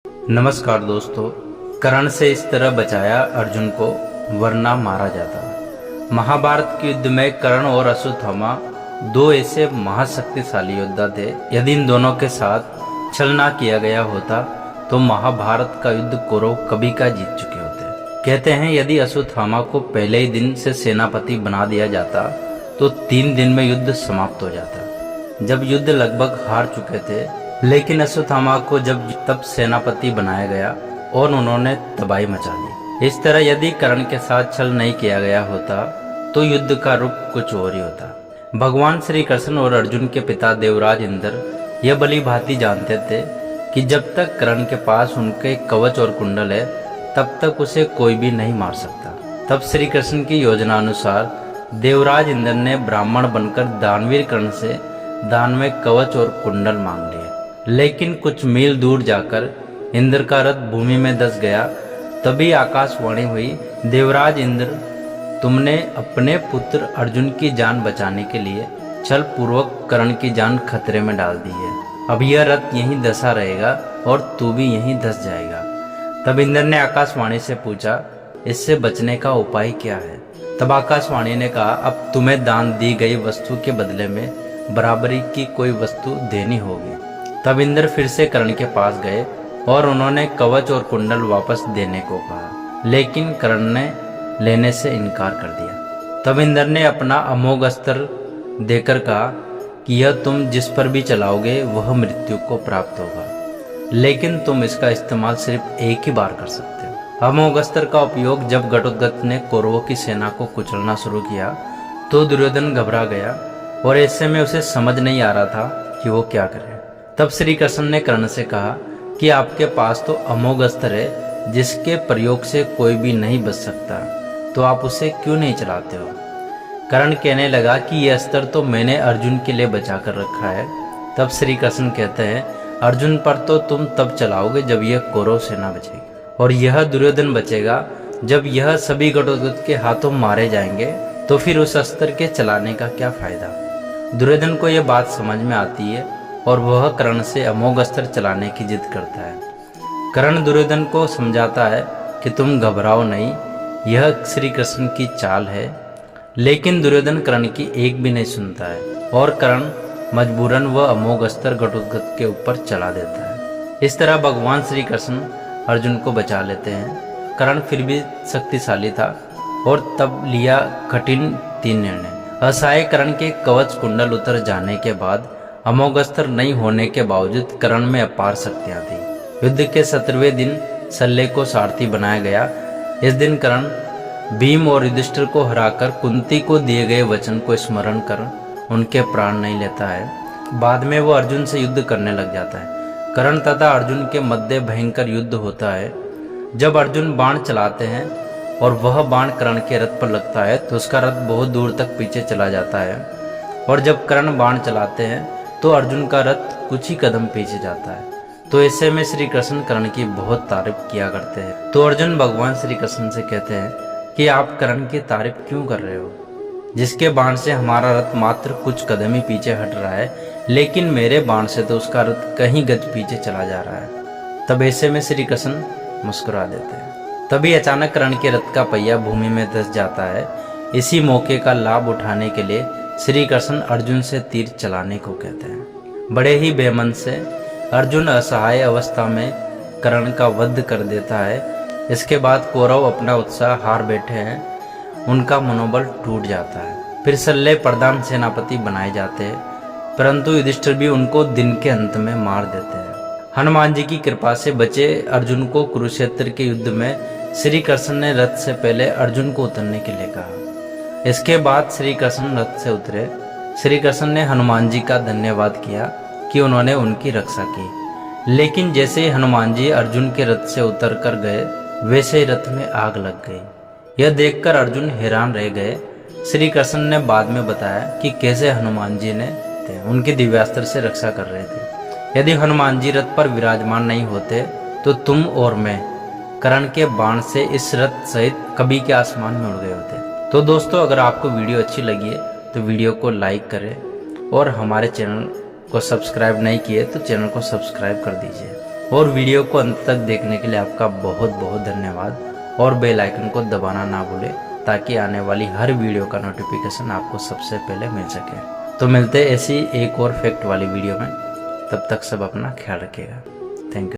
नमस्कार दोस्तों। कर्ण से इस तरह बचाया अर्जुन को, वरना मारा जाता। महाभारत के युद्ध में कर्ण और अश्वत्थामा दो ऐसे महाशक्तिशाली योद्धा थे। यदि इन दोनों के साथ छल ना किया गया होता तो महाभारत का युद्ध कौरव कभी का जीत चुके होते। कहते हैं यदि अश्वत्थामा को पहले ही दिन से सेनापति बना दिया जाता तो 3 दिन में युद्ध समाप्त हो जाता। जब युद्ध लगभग हार चुके थे, लेकिन अश्वत्थामा को जब तब सेनापति बनाया गया और उन्होंने तबाही मचा दी। इस तरह यदि कर्ण के साथ छल नहीं किया गया होता तो युद्ध का रुख कुछ और ही होता। भगवान श्री कृष्ण और अर्जुन के पिता देवराज इंद्र यह भली भांति जानते थे कि जब तक कर्ण के पास उनके कवच और कुंडल है तब तक उसे कोई भी नहीं मार सकता। तब श्री कृष्ण की योजना अनुसार देवराज इंद्र ने ब्राह्मण बनकर दानवीर कर्ण से दान में कवच और कुंडल मांग लिए। लेकिन कुछ मील दूर जाकर इंद्र का रथ भूमि में धंस गया। तभी आकाशवाणी हुई, देवराज इंद्र, तुमने अपने पुत्र अर्जुन की जान बचाने के लिए छल पूर्वक कर्ण की जान खतरे में डाल दी है। अब यह रथ यहीं धंसा रहेगा और तू भी यहीं धंस जाएगा। तब इंद्र ने आकाशवाणी से पूछा, इससे बचने का उपाय क्या है? तब आकाशवाणी ने कहा, अब तुम्हें दान दी गई वस्तु के बदले में बराबरी की कोई वस्तु देनी होगी। तब इंद्र फिर से कर्ण के पास गए और उन्होंने कवच और कुंडल वापस देने को कहा, लेकिन कर्ण ने लेने से इनकार कर दिया। तब इंद्र ने अपना अमोघ अस्त्र देकर कहा कि यह तुम जिस पर भी चलाओगे वह मृत्यु को प्राप्त होगा, लेकिन तुम इसका इस्तेमाल सिर्फ एक ही बार कर सकते हो। अमोघ अस्त्र का उपयोग जब घटोत्कच ने कौरवों की सेना को कुचलना शुरू किया तो दुर्योधन घबरा गया और ऐसे में उसे समझ नहीं आ रहा था कि वो क्या करे। तब श्री कृष्ण ने कर्ण से कहा कि आपके पास तो अमोघ अस्त्र है जिसके प्रयोग से कोई भी नहीं बच सकता, तो आप उसे क्यों नहीं चलाते हो? कर्ण कहने लगा कि यह अस्त्र तो मैंने अर्जुन के लिए बचा कर रखा है। तब श्री कृष्ण कहते हैं, अर्जुन पर तो तुम तब चलाओगे जब यह कौरव सेना बचेगी, और यह दुर्योधन बचेगा जब यह सभी घटोत्कच के हाथों मारे जाएंगे, तो फिर उस अस्त्र के चलाने का क्या फायदा? दुर्योधन को यह बात समझ में आती है और वह कर्ण से अमोघ अस्त्र चलाने की जिद करता है। कर्ण दुर्योधन को समझाता है कि तुम घबराओ नहीं, यह श्री कृष्ण की चाल है। लेकिन दुर्योधन कर्ण की एक भी नहीं सुनता है और कर्ण मजबूरन वह अमोघ अस्त्र घटोत्कच के ऊपर चला देता है। इस तरह भगवान श्री कृष्ण अर्जुन को बचा लेते हैं। कर्ण फिर भी शक्तिशाली था और तब लिया कठिन 3 निर्णय। असहाय कर्ण के कवच कुंडल उतर जाने के बाद अमोघ अस्त्र नहीं होने के बावजूद कर्ण में अपार शक्तियां थी। युद्ध के 17वें दिन शल्य को सारथी बनाया गया। इस दिन कर्ण भीम और युधिष्ठिर को हराकर कुंती को दिए गए वचन को स्मरण कर उनके प्राण नहीं लेता है। बाद में वो अर्जुन से युद्ध करने लग जाता है। कर्ण तथा अर्जुन के मध्य भयंकर युद्ध होता है। जब अर्जुन बाण चलाते हैं और वह बाण कर्ण के रथ पर लगता है तो उसका रथ बहुत दूर तक पीछे चला जाता है, और जब कर्ण बाण चलाते हैं तो अर्जुन का रथ कुछ ही कदम पीछे जाता है। तो ऐसे में श्री कृष्ण कर्ण की बहुत तारीफ किया करते हैं। तो अर्जुन भगवान श्री कृष्ण से कहते हैं कि आप कर्ण की तारीफ क्यों कर रहे हो, जिसके बाण से हमारा रथ मात्र कुछ कदम ही पीछे हट रहा है, लेकिन मेरे बाण से तो उसका रथ कहीं गज पीछे चला जा रहा है। तब ऐसे में श्री कृष्ण मुस्कुरा देते हैं। तभी अचानक कर्ण के रथ का पहिया भूमि में धंस जाता है। इसी मौके का लाभ उठाने के लिए श्री कृष्ण अर्जुन से तीर चलाने को कहते हैं। बड़े ही बेमन से अर्जुन असहाय अवस्था में कर्ण का वध कर देता है। इसके बाद कौरव अपना उत्साह हार बैठे हैं, उनका मनोबल टूट जाता है। फिर शल्य प्रधान सेनापति बनाए जाते हैं, परंतु युधिष्ठिर भी उनको दिन के अंत में मार देते हैं। हनुमान जी की कृपा से बचे अर्जुन को कुरुक्षेत्र के युद्ध में श्री कृष्ण ने रथ से पहले अर्जुन को उतरने के लिए कहा। इसके बाद श्री कृष्ण रथ से उतरे। श्री कृष्ण ने हनुमान जी का धन्यवाद किया कि उन्होंने उनकी रक्षा की। लेकिन जैसे ही हनुमान जी अर्जुन के रथ से उतर कर गए, वैसे ही रथ में आग लग गई। यह देखकर अर्जुन हैरान रह गए। श्री कृष्ण ने बाद में बताया कि कैसे हनुमान जी ने उनके दिव्यास्त्र से रक्षा कर रहे थे। यदि हनुमान जी रथ पर विराजमान नहीं होते तो तुम और मैं कर्ण के बाण से इस रथ सहित कभी के आसमान में उड़ गए होते। तो दोस्तों, अगर आपको वीडियो अच्छी लगी है तो वीडियो को लाइक करें और हमारे चैनल को सब्सक्राइब नहीं किए तो चैनल को सब्सक्राइब कर दीजिए। और वीडियो को अंत तक देखने के लिए आपका बहुत बहुत धन्यवाद। और बेल आइकन को दबाना ना भूलें ताकि आने वाली हर वीडियो का नोटिफिकेशन आपको सबसे पहले मिल सके। तो मिलते हैं ऐसी एक और फैक्ट वाली वीडियो में, तब तक सब अपना ख्याल रखिएगा।